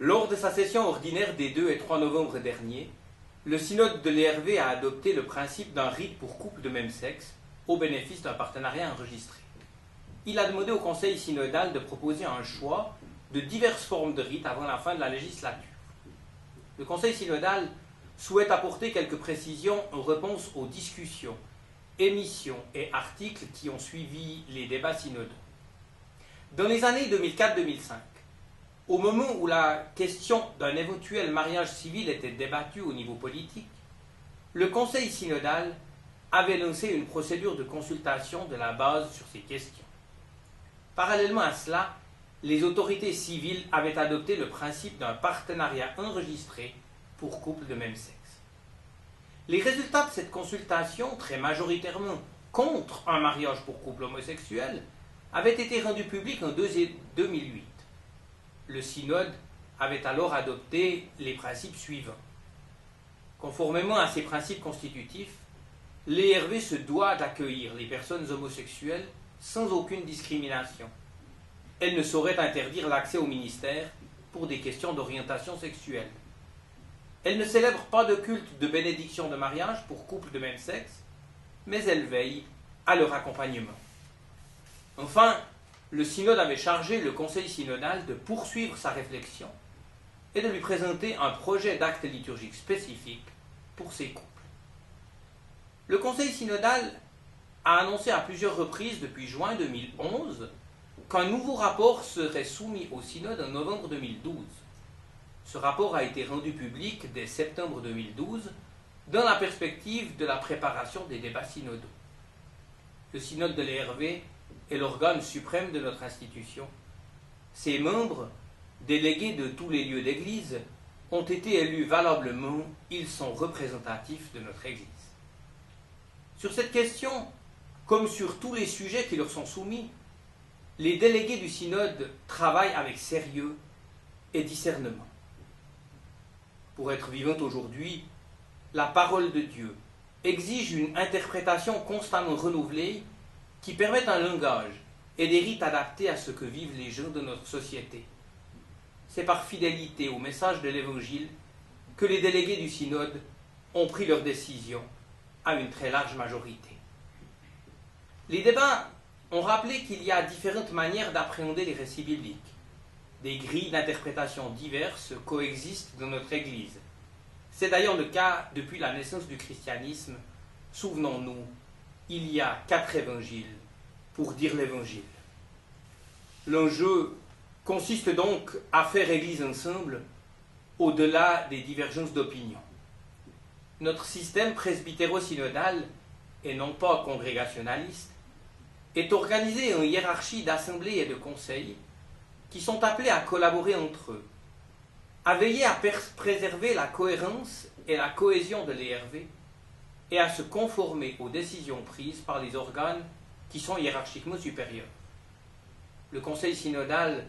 Lors de sa session ordinaire des 2 et 3 novembre dernier, le synode de l'ERV a adopté le principe d'un rite pour couples de même sexe au bénéfice d'un partenariat enregistré. Il a demandé au conseil synodal de proposer un choix de diverses formes de rites avant la fin de la législature. Le conseil synodal souhaite apporter quelques précisions en réponse aux discussions, émissions et articles qui ont suivi les débats synodaux. Dans les années 2004-2005, au moment où la question d'un éventuel mariage civil était débattue au niveau politique, le conseil synodal avait lancé une procédure de consultation de la base sur ces questions. Parallèlement à cela, les autorités civiles avaient adopté le principe d'un partenariat enregistré pour couples de même sexe. Les résultats de cette consultation, très majoritairement contre un mariage pour couple homosexuel, avaient été rendus publics en 2008. Le synode avait alors adopté les principes suivants. Conformément à ces principes constitutifs, l'ERV se doit d'accueillir les personnes homosexuelles sans aucune discrimination. Elle ne saurait interdire l'accès au ministère pour des questions d'orientation sexuelle. Elle ne célèbre pas de culte de bénédiction de mariage pour couples de même sexe, mais elle veille à leur accompagnement. Enfin, le synode avait chargé le conseil synodal de poursuivre sa réflexion et de lui présenter un projet d'acte liturgique spécifique pour ces couples. Le conseil synodal a annoncé à plusieurs reprises depuis juin 2011 qu'un nouveau rapport serait soumis au synode en novembre 2012. Ce rapport a été rendu public dès septembre 2012 dans la perspective de la préparation des débats synodaux. Le synode de l'ERV est l'organe suprême de notre institution. Ses membres, délégués de tous les lieux d'église, ont été élus valablement, ils sont représentatifs de notre Église. Sur cette question, comme sur tous les sujets qui leur sont soumis, les délégués du synode travaillent avec sérieux et discernement. Pour être vivante aujourd'hui, la parole de Dieu exige une interprétation constamment renouvelée qui permette un langage et des rites adaptés à ce que vivent les gens de notre société. C'est par fidélité au message de l'Évangile que les délégués du synode ont pris leur décision à une très large majorité. Les débats ont rappelé qu'il y a différentes manières d'appréhender les récits bibliques. Des grilles d'interprétation diverses coexistent dans notre Église. C'est d'ailleurs le cas depuis la naissance du christianisme. Souvenons-nous, il y a 4 évangiles pour dire l'Évangile. L'enjeu consiste donc à faire Église ensemble au-delà des divergences d'opinion. Notre système presbytéro-synodal, et non pas congrégationaliste, est organisé en hiérarchie d'assemblées et de conseils qui sont appelés à collaborer entre eux, à veiller à préserver la cohérence et la cohésion de l'ERV et à se conformer aux décisions prises par les organes qui sont hiérarchiquement supérieurs. Le conseil synodal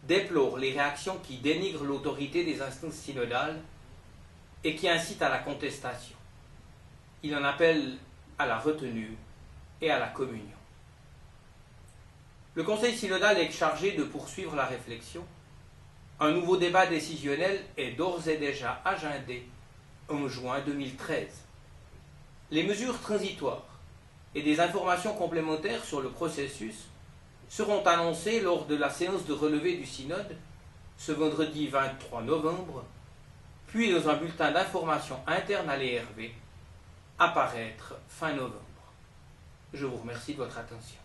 déplore les réactions qui dénigrent l'autorité des instances synodales et qui incitent à la contestation. Il en appelle à la retenue et à la communion. Le conseil synodal est chargé de poursuivre la réflexion. Un nouveau débat décisionnel est d'ores et déjà agendé en juin 2013. Les mesures transitoires et des informations complémentaires sur le processus seront annoncées lors de la séance de relevée du synode ce vendredi 23 novembre, puis dans un bulletin d'information interne à l'ERV, à paraître fin novembre. Je vous remercie de votre attention.